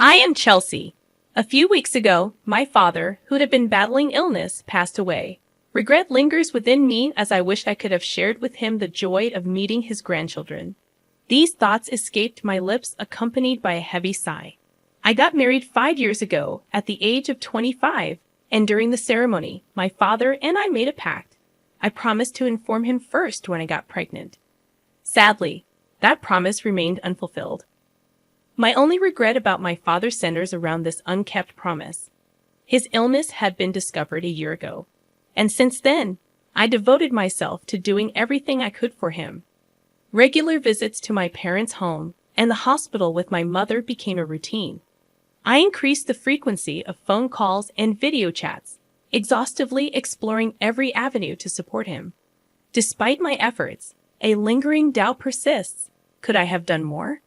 I am Chelsea. A few weeks ago, my father, who had been battling illness, passed away. Regret lingers within me as I wish I could have shared with him the joy of meeting his grandchildren. These thoughts escaped my lips accompanied by a heavy sigh. I got married 5 years ago at the age of 25, and during the ceremony, my father and I made a pact. I promised to inform him first when I got pregnant. Sadly, that promise remained unfulfilled. My only regret about my father centers around this unkept promise. His illness had been discovered a year ago, and since then, I devoted myself to doing everything I could for him. Regular visits to my parents' home and the hospital with my mother became a routine. I increased the frequency of phone calls and video chats, exhaustively exploring every avenue to support him. Despite my efforts, a lingering doubt persists. Could I have done more?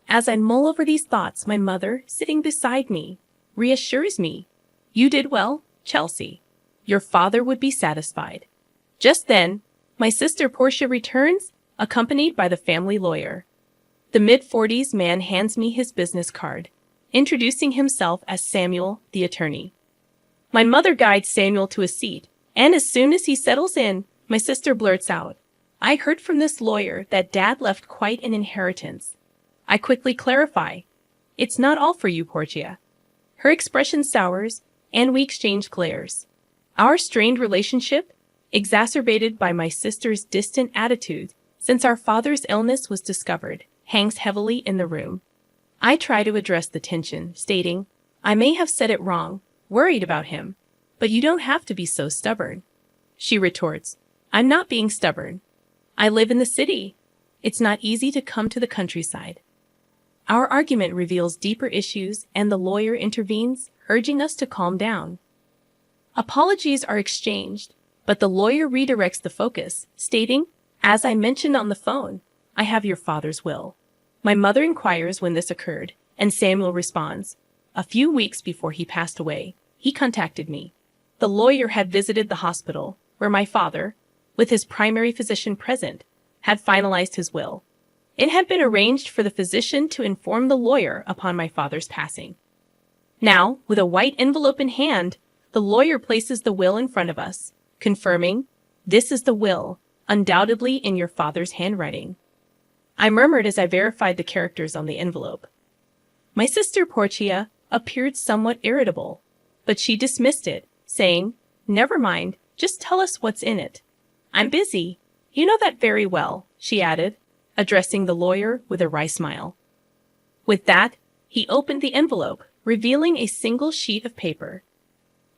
As I mull over these thoughts, my mother, sitting beside me, reassures me. You did well, Chelsea. Your father would be satisfied. Just then, my sister Portia returns, accompanied by the family lawyer. The mid-40s man hands me his business card, introducing himself as Samuel, the attorney. My mother guides Samuel to a seat, and as soon as he settles in, my sister blurts out, I heard from this lawyer that Dad left quite an inheritance. I quickly clarify, it's not all for you, Portia. Her expression sours, and we exchange glares. Our strained relationship, exacerbated by my sister's distant attitude since our father's illness was discovered, hangs heavily in the room. I try to address the tension, stating, I may have said it wrong, worried about him, but you don't have to be so stubborn. She retorts, I'm not being stubborn. I live in the city. It's not easy to come to the countryside. Our argument reveals deeper issues and the lawyer intervenes, urging us to calm down. Apologies are exchanged, but the lawyer redirects the focus, stating, as I mentioned on the phone, I have your father's will. My mother inquires when this occurred, and Samuel responds, a few weeks before he passed away, he contacted me. The lawyer had visited the hospital, where my father, with his primary physician present, had finalized his will. It had been arranged for the physician to inform the lawyer upon my father's passing. Now, with a white envelope in hand, the lawyer places the will in front of us, confirming, this is the will, undoubtedly in your father's handwriting. I murmured as I verified the characters on the envelope. My sister Portia appeared somewhat irritable, but she dismissed it, saying, never mind, just tell us what's in it. I'm busy. You know that very well, she added, addressing the lawyer with a wry smile. With that, he opened the envelope, revealing a single sheet of paper.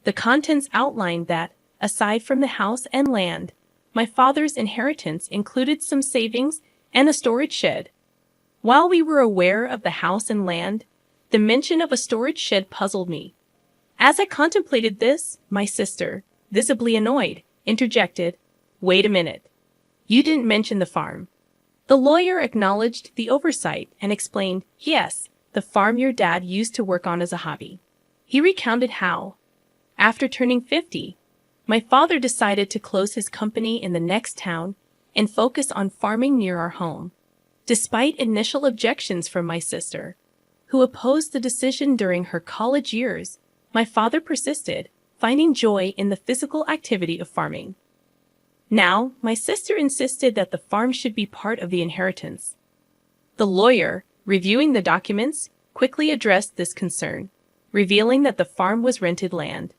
The contents outlined that, aside from the house and land, my father's inheritance included some savings and a storage shed. While we were aware of the house and land, the mention of a storage shed puzzled me. As I contemplated this, my sister, visibly annoyed, interjected, wait a minute. You didn't mention the farm. The lawyer acknowledged the oversight and explained, yes, the farm your dad used to work on as a hobby. He recounted how, after turning 50, my father decided to close his company in the next town and focus on farming near our home. Despite initial objections from my sister, who opposed the decision during her college years, my father persisted, finding joy in the physical activity of farming. Now, my sister insisted that the farm should be part of the inheritance. The lawyer, reviewing the documents, quickly addressed this concern, revealing that the farm was rented land.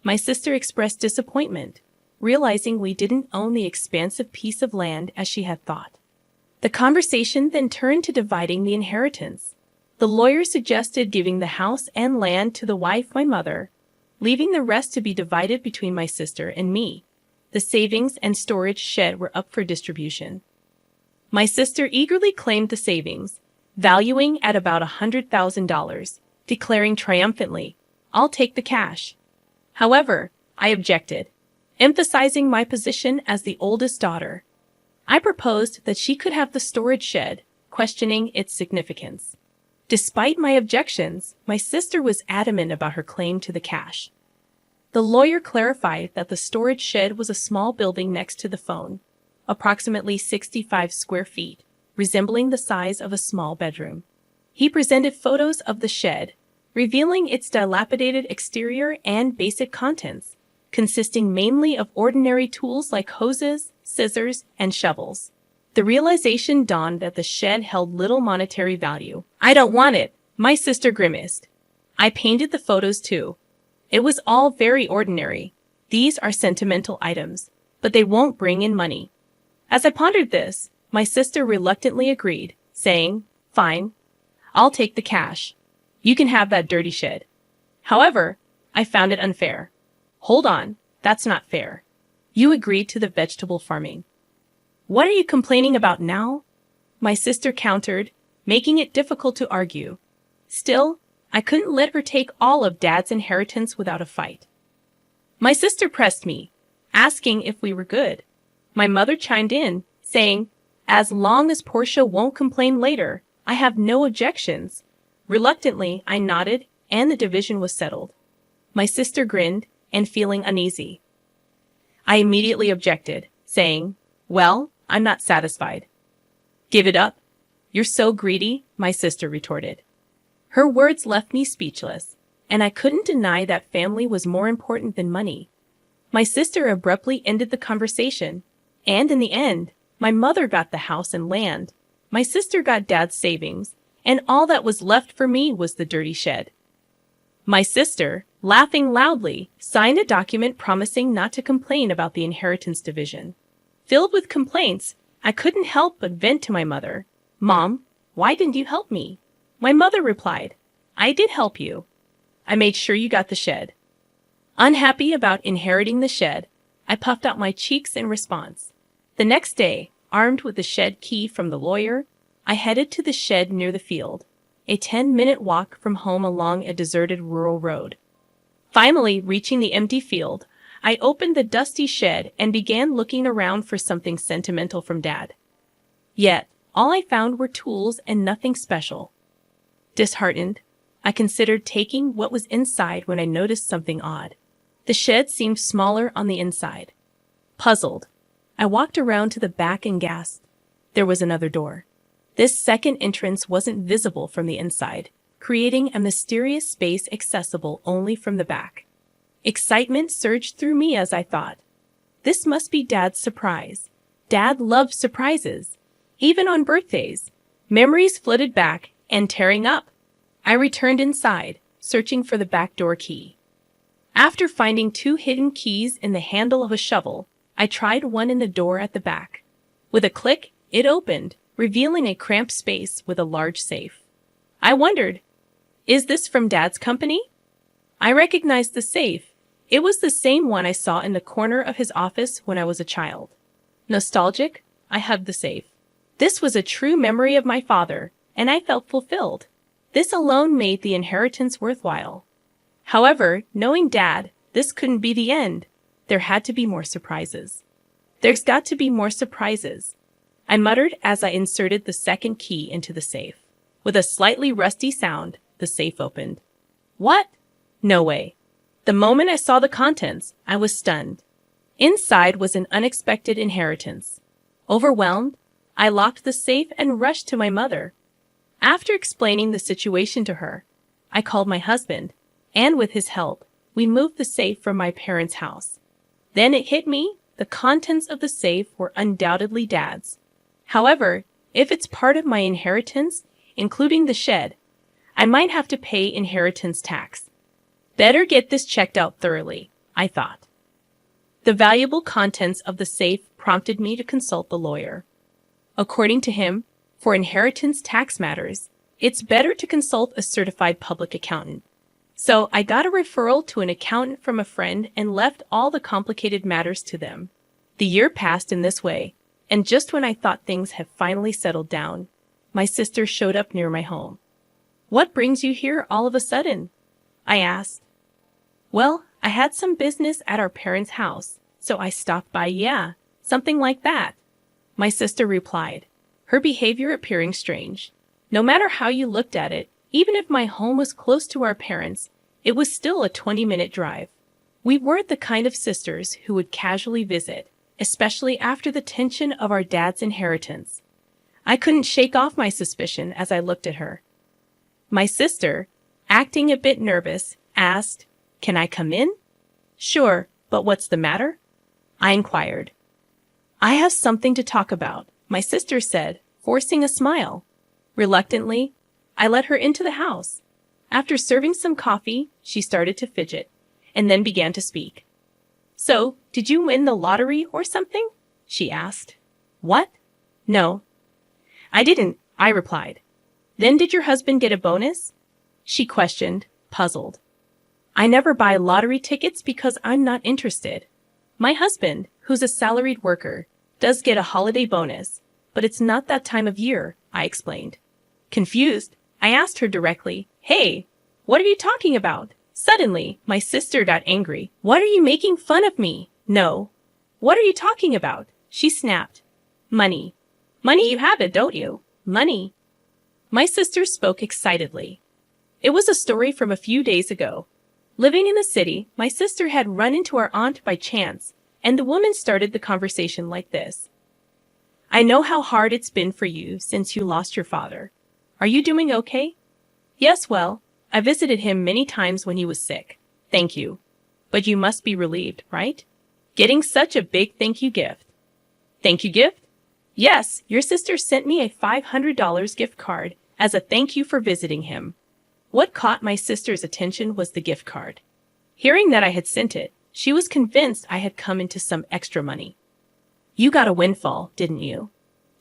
My sister expressed disappointment, realizing we didn't own the expansive piece of land as she had thought. The conversation then turned to dividing the inheritance. The lawyer suggested giving the house and land to the wife, my mother, leaving the rest to be divided between my sister and me. The savings and storage shed were up for distribution. My sister eagerly claimed the savings, valuing at about $100,000, declaring triumphantly, I'll take the cash. However, I objected, emphasizing my position as the oldest daughter. I proposed that she could have the storage shed, questioning its significance. Despite my objections, my sister was adamant about her claim to the cash. The lawyer clarified that the storage shed was a small building next to the phone, approximately 65 square feet, resembling the size of a small bedroom. He presented photos of the shed, revealing its dilapidated exterior and basic contents, consisting mainly of ordinary tools like hoses, scissors, and shovels. The realization dawned that the shed held little monetary value. "I don't want it," my sister grimaced. I painted the photos too. It was all very ordinary. These are sentimental items, but they won't bring in money. As I pondered this, my sister reluctantly agreed, saying, "Fine, I'll take the cash. You can have that dirty shed." However, I found it unfair. "Hold on, that's not fair. You agreed to the vegetable farming. What are you complaining about now?" My sister countered, making it difficult to argue. Still, I couldn't let her take all of Dad's inheritance without a fight. My sister pressed me, asking if we were good. My mother chimed in, saying, "As long as Portia won't complain later, I have no objections." Reluctantly, I nodded, and the division was settled. My sister grinned, and feeling uneasy. I immediately objected, saying, "Well, I'm not satisfied." "Give it up. You're so greedy," my sister retorted. Her words left me speechless, and I couldn't deny that family was more important than money. My sister abruptly ended the conversation, and in the end, my mother got the house and land. My sister got Dad's savings, and all that was left for me was the dirty shed. My sister, laughing loudly, signed a document promising not to complain about the inheritance division. Filled with complaints, I couldn't help but vent to my mother. "Mom, why didn't you help me?" My mother replied, "I did help you. I made sure you got the shed." Unhappy about inheriting the shed, I puffed out my cheeks in response. The next day, armed with the shed key from the lawyer, I headed to the shed near the field, a 10-minute walk from home along a deserted rural road. Finally, reaching the empty field, I opened the dusty shed and began looking around for something sentimental from Dad. Yet, all I found were tools and nothing special. Disheartened, I considered taking what was inside when I noticed something odd. The shed seemed smaller on the inside. Puzzled, I walked around to the back and gasped. There was another door. This second entrance wasn't visible from the inside, creating a mysterious space accessible only from the back. Excitement surged through me as I thought, "This must be Dad's surprise." Dad loved surprises, even on birthdays. Memories flooded back and tearing up. I returned inside, searching for the back door key. After finding 2 hidden keys in the handle of a shovel, I tried one in the door at the back. With a click, it opened, revealing a cramped space with a large safe. I wondered, is this from Dad's company? I recognized the safe. It was the same one I saw in the corner of his office when I was a child. Nostalgic, I hugged the safe. This was a true memory of my father, and I felt fulfilled. This alone made the inheritance worthwhile. However, knowing Dad, this couldn't be the end. There had to be more surprises. "There's got to be more surprises," I muttered as I inserted the second key into the safe. With a slightly rusty sound, the safe opened. What? No way. The moment I saw the contents, I was stunned. Inside was an unexpected inheritance. Overwhelmed, I locked the safe and rushed to my mother. After explaining the situation to her, I called my husband, and with his help, we moved the safe from my parents' house. Then it hit me, the contents of the safe were undoubtedly Dad's. However, if it's part of my inheritance, including the shed, I might have to pay inheritance tax. Better get this checked out thoroughly, I thought. The valuable contents of the safe prompted me to consult the lawyer. According to him, for inheritance tax matters, it's better to consult a certified public accountant. So I got a referral to an accountant from a friend and left all the complicated matters to them. The year passed in this way, and just when I thought things had finally settled down, my sister showed up near my home. "What brings you here all of a sudden?" I asked. "Well, I had some business at our parents' house, so I stopped by, yeah, something like that," my sister replied, her behavior appearing strange. No matter how you looked at it, even if my home was close to our parents, it was still a 20-minute drive. We weren't the kind of sisters who would casually visit, especially after the tension of our dad's inheritance. I couldn't shake off my suspicion as I looked at her. "My sister, Acting a bit nervous, asked, "Can I come in?" "Sure, but what's the matter?" I inquired. "I have something to talk about," my sister said, forcing a smile. Reluctantly, I let her into the house. After serving some coffee, she started to fidget, and then began to speak. "So, did you win the lottery or something?" she asked. "What? No, I didn't," I replied. "Then did your husband get a bonus?" she questioned, puzzled. "I never buy lottery tickets because I'm not interested. My husband, who's a salaried worker, does get a holiday bonus, but it's not that time of year," I explained. Confused, I asked her directly, "Hey, what are you talking about?" Suddenly, my sister got angry. "What are you making fun of me?" "No. What are you talking about?" she snapped. "Money. Money, you have it, don't you? Money." My sister spoke excitedly. It was a story from a few days ago. Living in the city, my sister had run into our aunt by chance, and the woman started the conversation like this. "I know how hard it's been for you since you lost your father. Are you doing okay?" "Yes, well, I visited him many times when he was sick. Thank you. But you must be relieved, right? Getting such a big thank you gift." "Thank you gift?" "Yes, your sister sent me a $500 gift card as a thank you for visiting him." What caught my sister's attention was the gift card. Hearing that I had sent it, she was convinced I had come into some extra money. "You got a windfall, didn't you?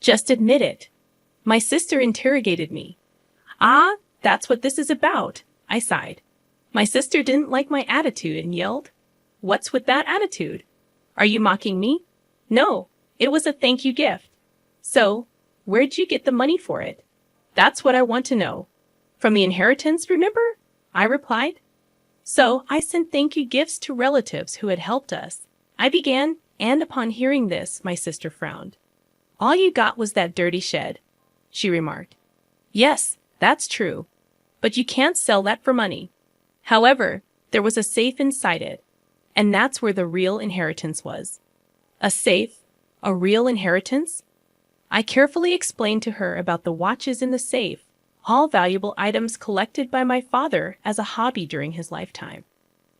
Just admit it." My sister interrogated me. "Ah, that's what this is about," I sighed. My sister didn't like my attitude and yelled, "What's with that attitude? Are you mocking me?" "No, it was a thank you gift." "So, where'd you get the money for it?" "That's what I want to know." "From the inheritance, remember?" I replied. "So I sent thank you gifts to relatives who had helped us," I began, and upon hearing this, my sister frowned. "All you got was that dirty shed," she remarked. "Yes, that's true. But you can't sell that for money." However, there was a safe inside it, and that's where the real inheritance was. A safe? A real inheritance? I carefully explained to her about the watches in the safe, all valuable items collected by my father as a hobby during his lifetime.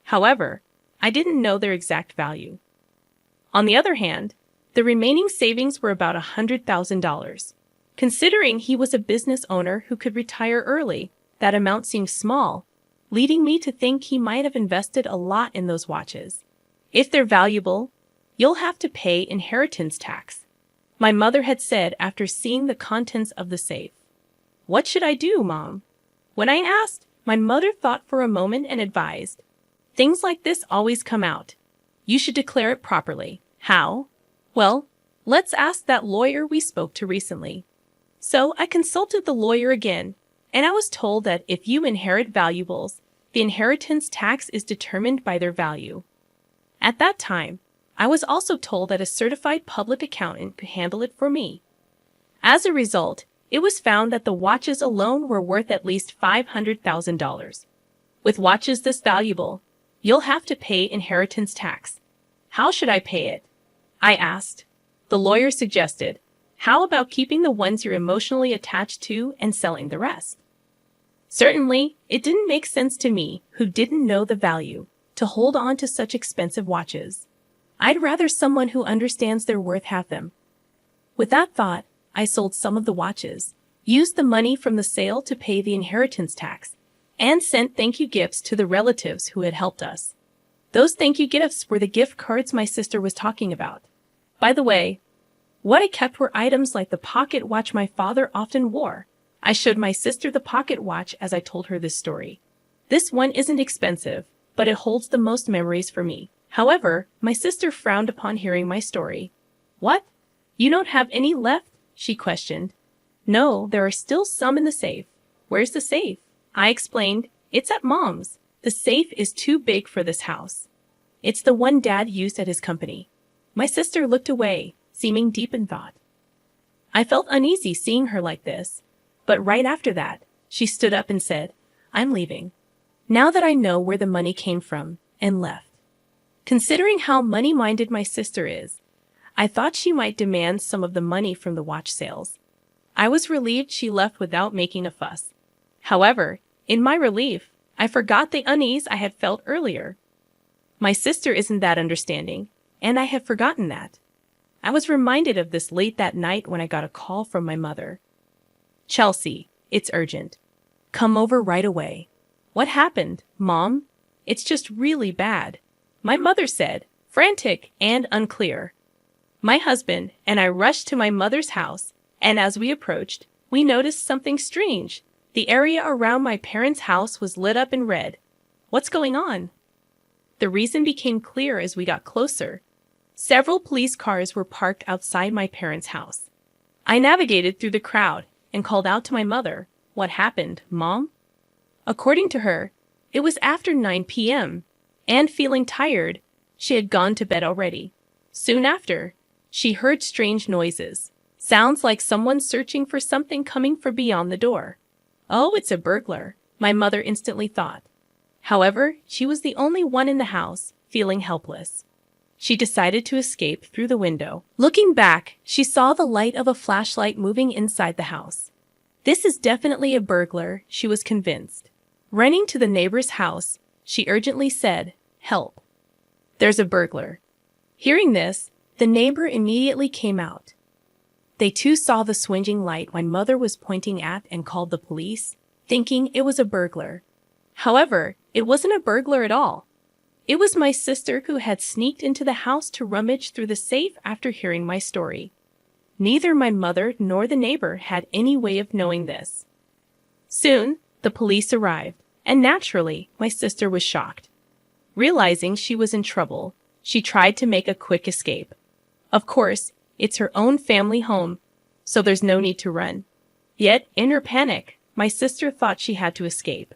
However, I didn't know their exact value. On the other hand, the remaining savings were about $100,000. Considering he was a business owner who could retire early, that amount seemed small, leading me to think he might have invested a lot in those watches. "If they're valuable, you'll have to pay inheritance tax," my mother had said after seeing the contents of the safe. "What should I do, Mom?" When I asked, my mother thought for a moment and advised, "Things like this always come out. You should declare it properly." "How?" "Well, let's ask that lawyer we spoke to recently." So I consulted the lawyer again, and I was told that if you inherit valuables, the inheritance tax is determined by their value. At that time, I was also told that a certified public accountant could handle it for me. As a result, it was found that the watches alone were worth at least $500,000. With watches this valuable, you'll have to pay inheritance tax. How should I pay it? I asked. The lawyer suggested, how about keeping the ones you're emotionally attached to and selling the rest? Certainly, it didn't make sense to me, who didn't know the value, to hold on to such expensive watches. I'd rather someone who understands their worth have them. With that thought, I sold some of the watches, used the money from the sale to pay the inheritance tax, and sent thank you gifts to the relatives who had helped us. Those thank you gifts were the gift cards my sister was talking about. By the way, what I kept were items like the pocket watch my father often wore. I showed my sister the pocket watch as I told her this story. This one isn't expensive, but it holds the most memories for me. However, my sister frowned upon hearing my story. What? You don't have any left? She questioned. No, there are still some in the safe. Where's the safe? I explained. It's at Mom's. The safe is too big for this house. It's the one Dad used at his company. My sister looked away, seeming deep in thought. I felt uneasy seeing her like this, but right after that, she stood up and said, I'm leaving. Now that I know where the money came from, and left. Considering how money-minded my sister is, I thought she might demand some of the money from the watch sales. I was relieved she left without making a fuss. However, in my relief, I forgot the unease I had felt earlier. My sister isn't that understanding, and I had forgotten that. I was reminded of this late that night when I got a call from my mother. "Chelsea, it's urgent. Come over right away." "What happened, Mom?" "It's just really bad," my mother said, frantic and unclear. My husband and I rushed to my mother's house, and as we approached, we noticed something strange. The area around my parents' house was lit up in red. "What's going on?" The reason became clear as we got closer. Several police cars were parked outside my parents' house. I navigated through the crowd and called out to my mother. "What happened, Mom?" According to her, it was after 9 p.m., and feeling tired, she had gone to bed already. Soon after, she heard strange noises, sounds like someone searching for something coming from beyond the door. "Oh, it's a burglar," my mother instantly thought. However, she was the only one in the house, feeling helpless. She decided to escape through the window. Looking back, she saw the light of a flashlight moving inside the house. This is definitely a burglar, she was convinced. Running to the neighbor's house, she urgently said, "Help. There's a burglar." Hearing this, the neighbor immediately came out. They too saw the swinging light my mother was pointing at and called the police, thinking it was a burglar. However, it wasn't a burglar at all. It was my sister who had sneaked into the house to rummage through the safe after hearing my story. Neither my mother nor the neighbor had any way of knowing this. Soon, the police arrived, and naturally, my sister was shocked. Realizing she was in trouble, she tried to make a quick escape. Of course, it's her own family home, so there's no need to run. Yet, in her panic, my sister thought she had to escape.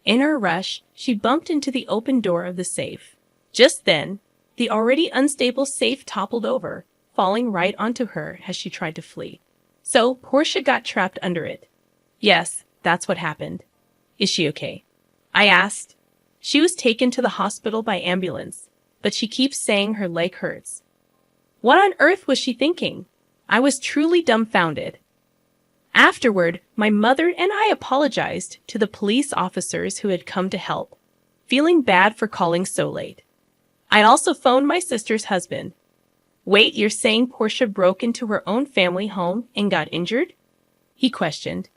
In her rush, she bumped into the open door of the safe. Just then, the already unstable safe toppled over, falling right onto her as she tried to flee. So, Portia got trapped under it. Yes, that's what happened. "Is she okay?" I asked. "She was taken to the hospital by ambulance, but she keeps saying her leg hurts." What on earth was she thinking? I was truly dumbfounded. Afterward, my mother and I apologized to the police officers who had come to help, feeling bad for calling so late. I also phoned my sister's husband. "Wait, you're saying Portia broke into her own family home and got injured?" he questioned.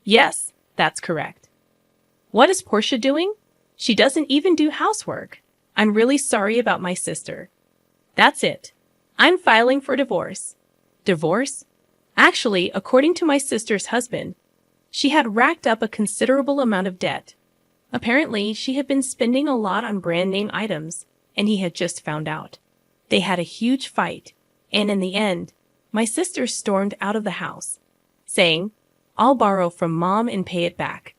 "Yes, that's correct." "What is Portia doing? She doesn't even do housework. I'm really sorry about my sister." "That's it. I'm filing for divorce." "Divorce?" Actually, according to my sister's husband, she had racked up a considerable amount of debt. Apparently, she had been spending a lot on brand name items, and he had just found out. They had a huge fight, and in the end, my sister stormed out of the house, saying, "I'll borrow from Mom and pay it back."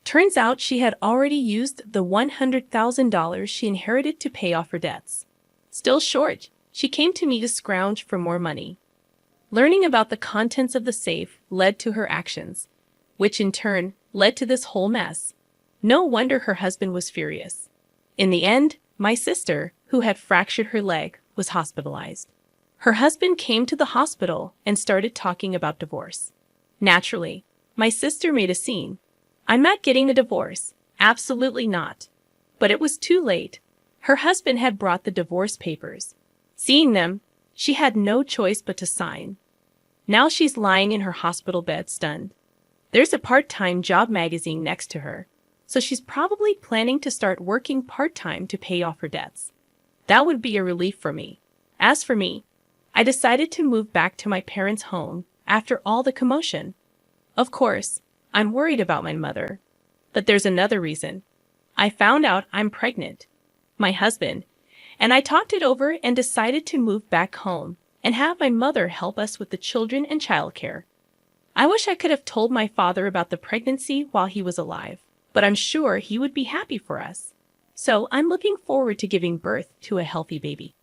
Turns out she had already used the $100,000 she inherited to pay off her debts. Still short, she came to me to scrounge for more money. Learning about the contents of the safe led to her actions, which in turn led to this whole mess. No wonder her husband was furious. In the end, my sister, who had fractured her leg, was hospitalized. Her husband came to the hospital and started talking about divorce. Naturally, my sister made a scene. "I'm not getting a divorce. Absolutely not." But it was too late. Her husband had brought the divorce papers. Seeing them, she had no choice but to sign. Now she's lying in her hospital bed stunned. There's a part-time job magazine next to her, so she's probably planning to start working part-time to pay off her debts. That would be a relief for me. As for me, I decided to move back to my parents' home after all the commotion. Of course, I'm worried about my mother. But there's another reason. I found out I'm pregnant. My husband and I talked it over and decided to move back home and have my mother help us with the children and childcare. I wish I could have told my father about the pregnancy while he was alive, but I'm sure he would be happy for us. So I'm looking forward to giving birth to a healthy baby.